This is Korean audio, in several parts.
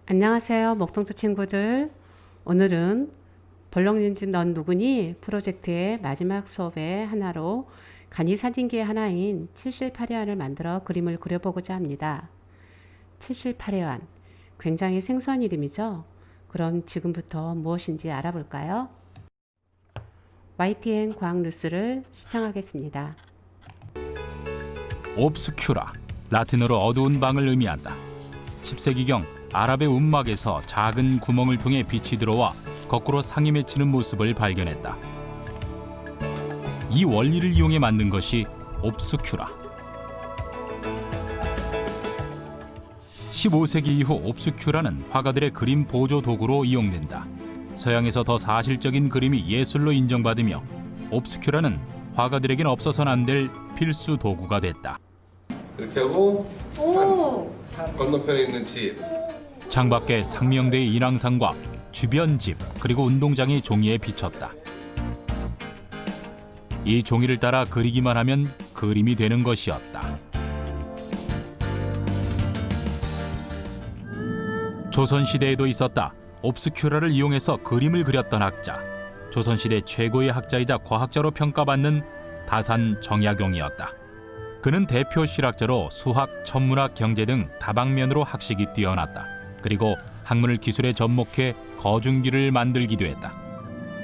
안녕하세요, 목동자 친구들. 오늘은 벌렁렌즈 넌 누구니 프로젝트의 마지막 수업의 하나로 간이사진기의 하나인 칠실파레안을 만들어 그림을 그려보고자 합니다. 칠실파레안, 굉장히 생소한 이름이죠? 그럼 지금부터 무엇인지 알아볼까요? YTN 과학 뉴스를 시청하겠습니다. 옵스큐라, 라틴어로 어두운 방을 의미한다. 10세기경 아랍의 움막에서 작은 구멍을 통해 빛이 들어와 거꾸로 상이 맺히는 모습을 발견했다. 이 원리를 이용해 만든 것이 옵스큐라. 15세기 이후 옵스큐라는 화가들의 그림 보조 도구로 이용된다. 서양에서 더 사실적인 그림이 예술로 인정받으며 옵스큐라는 화가들에겐 없어서는 안 될 필수 도구가 됐다. 이렇게 하고 오! 산 건너편에 있는 집. 창밖에 상명대의 인왕산과 주변 집 그리고 운동장이 종이에 비쳤다. 이 종이를 따라 그리기만 하면 그림이 되는 것이었다. 조선시대에도 있었다. 옵스큐라를 이용해서 그림을 그렸던 학자. 조선시대 최고의 학자이자 과학자로 평가받는 다산 정약용이었다. 그는 대표 실학자로 수학, 천문학, 경제 등 다방면으로 학식이 뛰어났다. 그리고 학문을 기술에 접목해 거중기를 만들기도 했다.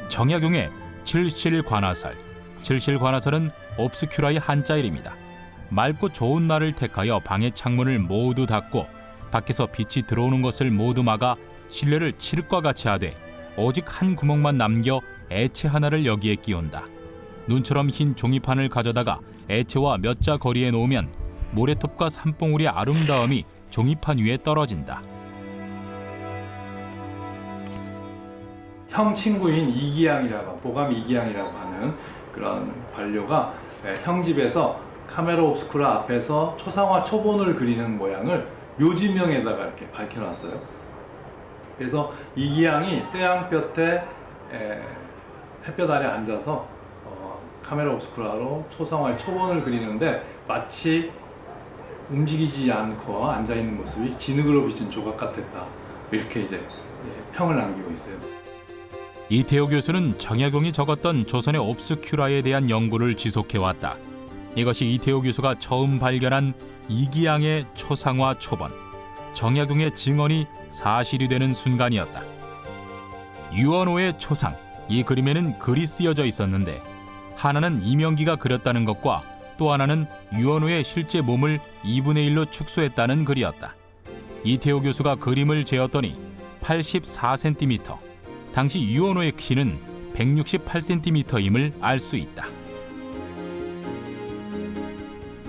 정약용의 칠실관아설. 칠실관아설은 옵스큐라의 한자 이름이다. 맑고 좋은 날을 택하여 방의 창문을 모두 닫고 밖에서 빛이 들어오는 것을 모두 막아 실내를 칠흑과 같이 하되 오직 한 구멍만 남겨 애체 하나를 여기에 끼운다. 눈처럼 흰 종이판을 가져다가 애체와 몇 자 거리에 놓으면 모래톱과 산봉우리의 아름다움이 종이판 위에 떨어진다. 형 친구인 이기양이라고, 보감 이기양이라고 하는 그런 관료가 형 집에서 카메라 옵스쿠라 앞에서 초상화 초본을 그리는 모양을 묘지명에다가 이렇게 밝혀놨어요. 그래서 이기양이 태양볕에 햇볕 아래 앉아서 카메라 옵스쿠라로 초상화의 초본을 그리는데 마치 움직이지 않고 앉아있는 모습이 진흙으로 비친 조각 같았다. 이렇게 이제 평을 남기고 있어요. 이태호 교수는 정약용이 적었던 조선의 옵스큐라에 대한 연구를 지속해왔다. 이것이 이태호 교수가 처음 발견한 이기양의 초상화 초본, 정약용의 증언이 사실이 되는 순간이었다. 유언호의 초상, 이 그림에는 글이 쓰여져 있었는데 하나는 이명기가 그렸다는 것과 또 하나는 유언호의 실제 몸을 2분의 1로 축소했다는 글이었다. 이태호 교수가 그림을 재었더니 84cm, 당시 유언호의 키는 168cm임을 알 수 있다.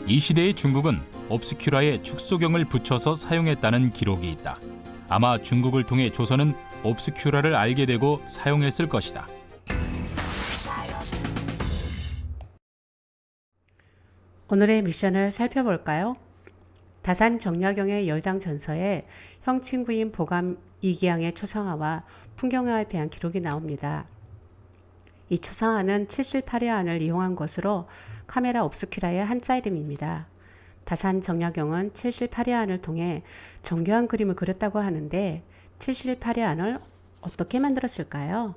이 시대의 중국은 옵스큐라에 축소경을 붙여서 사용했다는 기록이 있다. 아마 중국을 통해 조선은 옵스큐라를 알게 되고 사용했을 것이다. 오늘의 미션을 살펴볼까요? 다산 정약용의 열당 전서에 형 친구인 보감 이기양의 초상화와 풍경화에 대한 기록이 나옵니다. 이 초상화는 칠실파레안을 이용한 것으로 카메라 옵스큐라의 한자 이름입니다. 다산 정약용은 칠실파레안을 통해 정교한 그림을 그렸다고 하는데 칠실파레안을 어떻게 만들었을까요?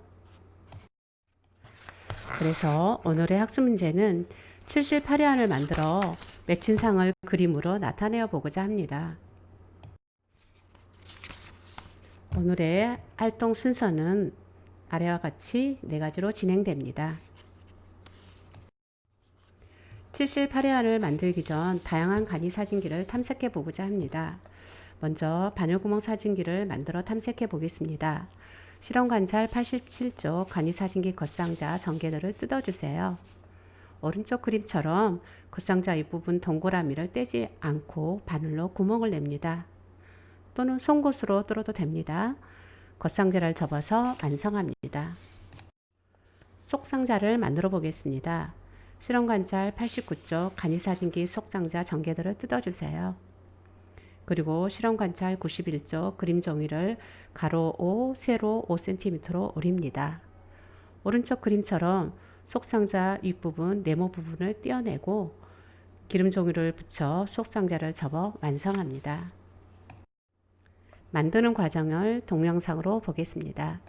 그래서 오늘의 학습 문제는 칠실파레안을 만들어 맺힌 상을 그림으로 나타내어 보고자 합니다. 오늘의 활동 순서는 아래와 같이 4가지로 진행됩니다. 칠실파레안을 만들기 전 다양한 간이 사진기를 탐색해 보고자 합니다. 먼저 바늘구멍 사진기를 만들어 탐색해 보겠습니다. 실험 관찰 87쪽 간이 사진기 겉상자 전개들을 뜯어주세요. 오른쪽 그림처럼 겉상자 윗부분 동그라미를 떼지 않고 바늘로 구멍을 냅니다. 또는 송곳으로 뚫어도 됩니다. 겉상자를 접어서 완성합니다. 속상자를 만들어 보겠습니다. 실험관찰 89쪽 간이사진기 속상자 전개들을 뜯어주세요. 그리고 실험관찰 91쪽 그림 종이를 가로 5, 세로 5cm로 오립니다. 오른쪽 그림처럼 속상자 윗부분, 네모 부분을 떼어내고 기름 종이를 붙여 속상자를 접어 완성합니다. 만드는 과정을 동영상으로 보겠습니다.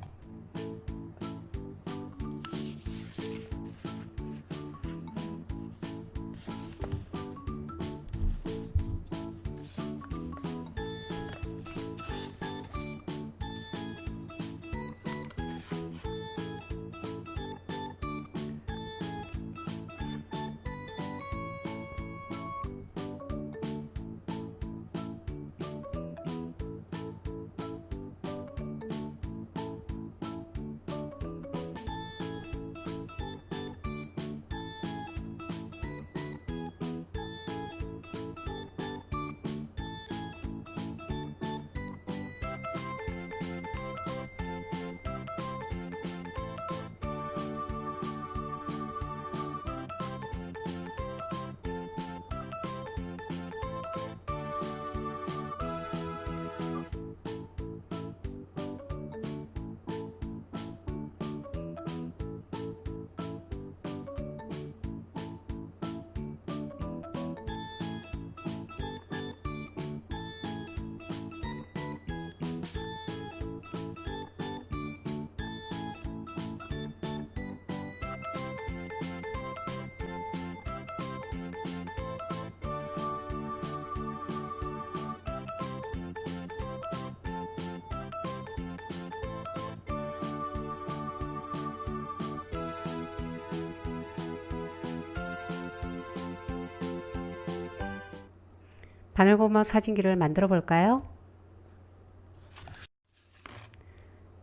바늘구멍 사진기를 만들어 볼까요?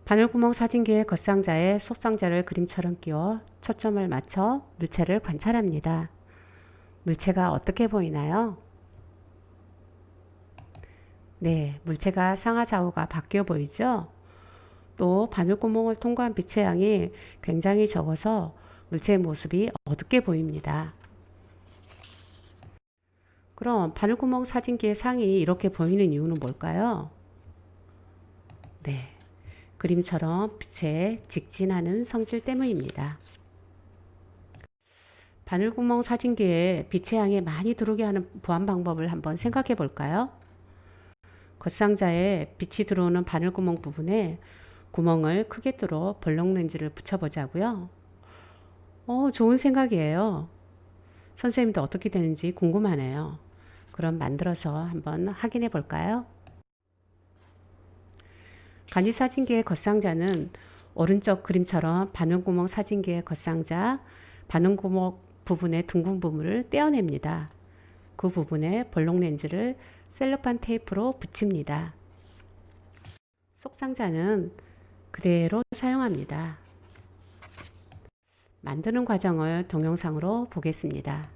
바늘구멍 사진기의 겉상자에 속상자를 그림처럼 끼워 초점을 맞춰 물체를 관찰합니다. 물체가 어떻게 보이나요? 네, 물체가 상하좌우가 바뀌어 보이죠? 또 바늘구멍을 통과한 빛의 양이 굉장히 적어서 물체의 모습이 어둡게 보입니다. 그럼 바늘구멍 사진기의 상이 이렇게 보이는 이유는 뭘까요? 네, 그림처럼 빛에 직진하는 성질 때문입니다. 바늘구멍 사진기에 빛의 양이 많이 들어오게 하는 보안 방법을 한번 생각해 볼까요? 겉상자에 빛이 들어오는 바늘구멍 부분에 구멍을 크게 뚫어 볼록 렌즈를 붙여보자고요. 좋은 생각이에요. 선생님도 어떻게 되는지 궁금하네요. 그럼 만들어서 한번 확인해 볼까요? 간이사진기의 겉상자는 오른쪽 그림처럼 바늘구멍 사진기의 겉상자, 바늘구멍 부분의 둥근 부분을 떼어냅니다. 그 부분에 볼록 렌즈를 셀로판 테이프로 붙입니다. 속상자는 그대로 사용합니다. 만드는 과정을 동영상으로 보겠습니다.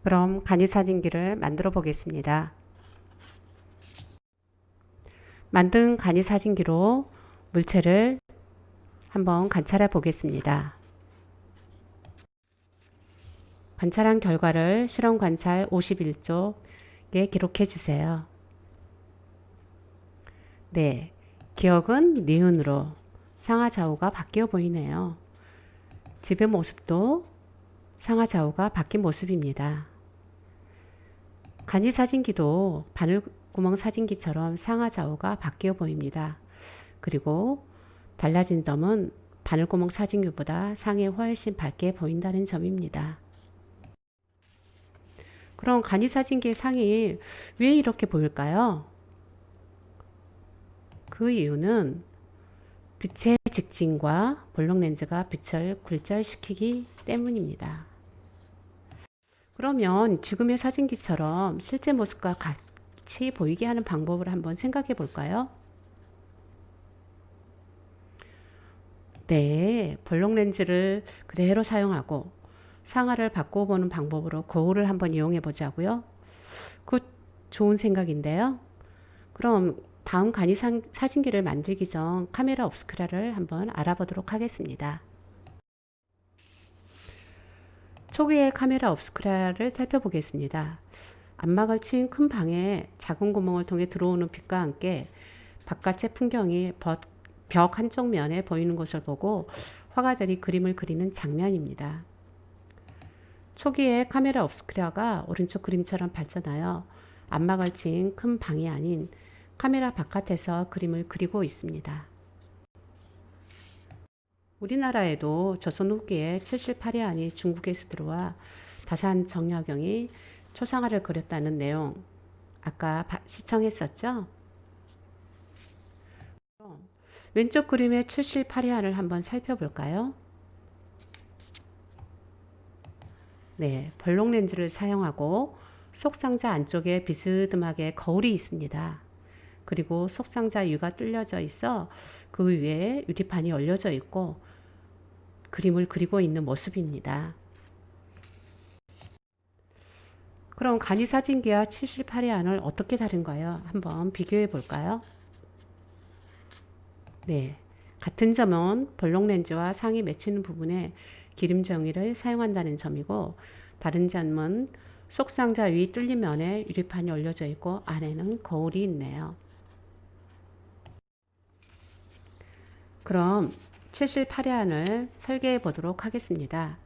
그럼 간이사진기를 만들어 보겠습니다. 만든 간이사진기로 물체를 한번 관찰해 보겠습니다. 관찰한 결과를 실험 관찰 51쪽에 기록해 주세요. 네, 기억은 니은으로 상하좌우가 바뀌어 보이네요. 집의 모습도 상하좌우가 바뀐 모습입니다. 간이사진기도 바늘구멍 사진기처럼 상하좌우가 바뀌어 보입니다. 그리고 달라진 점은 바늘구멍 사진기보다 상이 훨씬 밝게 보인다는 점입니다. 그럼 간이사진기의 상이 왜 이렇게 보일까요? 그 이유는 빛의 직진과 볼록 렌즈가 빛을 굴절시키기 때문입니다. 그러면 지금의 사진기처럼 실제 모습과 같이 보이게 하는 방법을 한번 생각해 볼까요? 네, 볼록 렌즈를 그대로 사용하고 상하를 바꿔보는 방법으로 거울을 한번 이용해 보자고요. 그 좋은 생각인데요. 그럼 다음 간이 사진기를 만들기 전 카메라 옵스큐라를 한번 알아보도록 하겠습니다. 초기의 카메라 옵스큐라를 살펴보겠습니다. 안막을 친 큰 방에 작은 구멍을 통해 들어오는 빛과 함께 바깥의 풍경이 벽 한쪽 면에 보이는 것을 보고 화가들이 그림을 그리는 장면입니다. 초기에 카메라 옵스큐라가 오른쪽 그림처럼 발전하여 안막을 친 큰 방이 아닌 카메라 바깥에서 그림을 그리고 있습니다. 우리나라에도 조선 후기에 7,8회안이 중국에서 들어와 다산 정약용이 초상화를 그렸다는 내용 아까 시청했었죠? 왼쪽 그림의 7,8회안을 한번 살펴볼까요? 네, 벌록 렌즈를 사용하고 속상자 안쪽에 비스듬하게 거울이 있습니다. 그리고 속상자 위가 뚫려져 있어 그 위에 유리판이 올려져 있고 그림을 그리고 있는 모습입니다. 그럼 간이 사진기와 7,8회안을 어떻게 다른가요? 한번 비교해 볼까요? 네, 같은 점은 벌록 렌즈와 상이 맺히는 부분에 기름 정의를 사용한다는 점이고, 다른 점은 속상자 위 뚫린 면에 유리판이 올려져 있고 안에는 거울이 있네요. 그럼 7,8회안을 설계해 보도록 하겠습니다.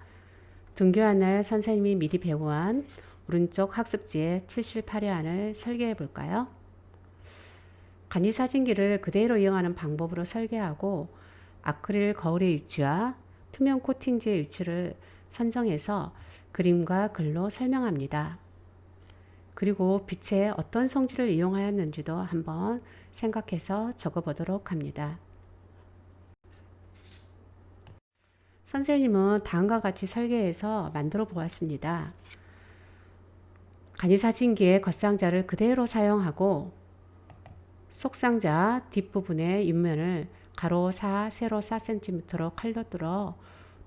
등교한 날 선생님이 미리 배우한 오른쪽 학습지에 7,8회안을 설계해 볼까요? 간이 사진기를 그대로 이용하는 방법으로 설계하고 아크릴 거울의 위치와 투명 코팅지의 위치를 선정해서 그림과 글로 설명합니다. 그리고 빛의 어떤 성질을 이용하였는지도 한번 생각해서 적어보도록 합니다. 선생님은 다음과 같이 설계해서 만들어 보았습니다. 간이 사진기의 겉상자를 그대로 사용하고 속상자 뒷부분의 옆면을 가로 4, 세로 4cm로 칼로 뚫어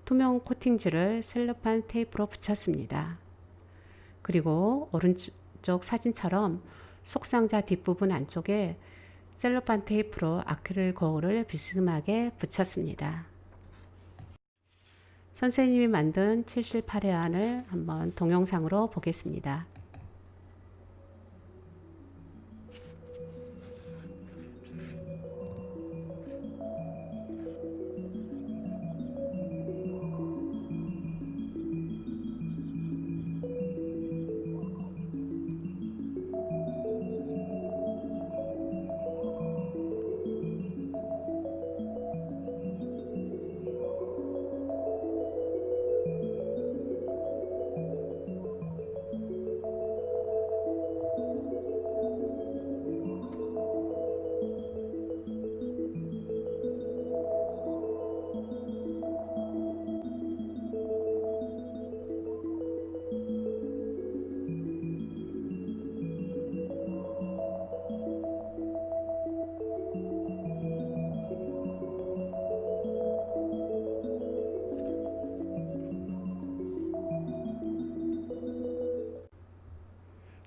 투명 코팅지를 셀로판 테이프로 붙였습니다. 그리고 오른쪽 사진처럼 속상자 뒷부분 안쪽에 셀로판 테이프로 아크릴 거울을 비스듬하게 붙였습니다. 선생님이 만든 7,8회안을 한번 동영상으로 보겠습니다.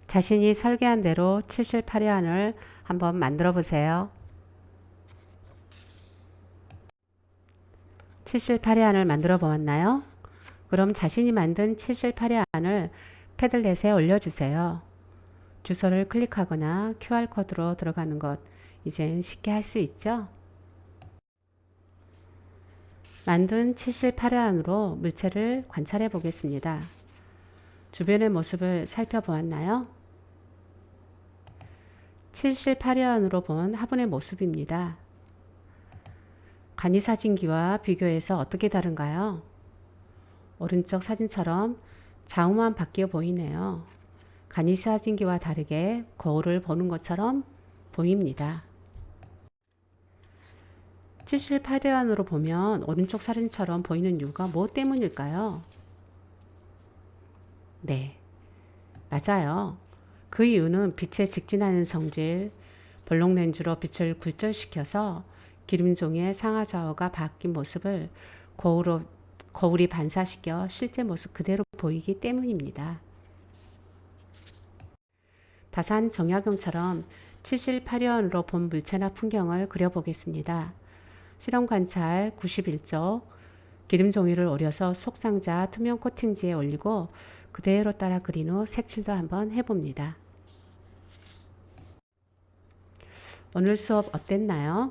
자신이 설계한 대로 7,8회안을 한번 만들어 보세요. 7,8회안을 만들어 보았나요? 그럼 자신이 만든 7,8회안을 패들렛에 올려주세요. 주소를 클릭하거나 QR코드로 들어가는 것 이젠 쉽게 할 수 있죠? 만든 7,8회안으로 물체를 관찰해 보겠습니다. 주변의 모습을 살펴보았나요? 7,8회안으로 본 화분의 모습입니다. 간이 사진기와 비교해서 어떻게 다른가요? 오른쪽 사진처럼 좌우만 바뀌어 보이네요. 간이 사진기와 다르게 거울을 보는 것처럼 보입니다. 7,8회안으로 보면 오른쪽 사진처럼 보이는 이유가 뭐 때문일까요? 네, 맞아요. 그 이유는 빛에 직진하는 성질, 벌록 렌즈로 빛을 굴절시켜서 기름종이의 상하좌우가 바뀐 모습을 거울이 반사시켜 실제 모습 그대로 보이기 때문입니다. 다산 정약용처럼 7실 8회원으로 본 물체나 풍경을 그려보겠습니다. 실험 관찰 91쪽 기름 종이를 오려서 속상자 투명 코팅지에 올리고 그대로 따라 그린 후 색칠도 한번 해봅니다. 오늘 수업 어땠나요?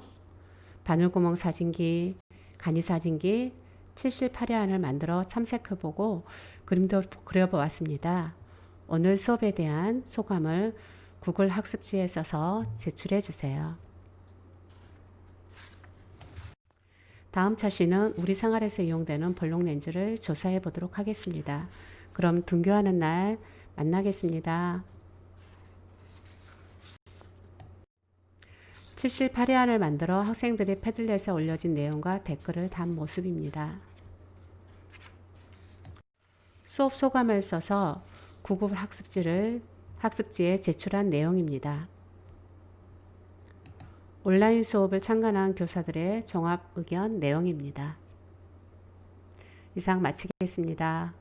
바늘구멍 사진기, 간이 사진기, 7실 8회안을 만들어 탐색해보고 그림도 그려보았습니다. 오늘 수업에 대한 소감을 구글 학습지에 써서 제출해 주세요. 다음 차시는 우리 생활에서 이용되는 볼록 렌즈를 조사해 보도록 하겠습니다. 그럼 등교하는 날 만나겠습니다. 7실 8회안을 만들어 학생들이 패들렛에 올려진 내용과 댓글을 단 모습입니다. 수업 소감을 써서 구글 학습지에 제출한 내용입니다. 온라인 수업을 참관한 교사들의 종합 의견 내용입니다. 이상 마치겠습니다.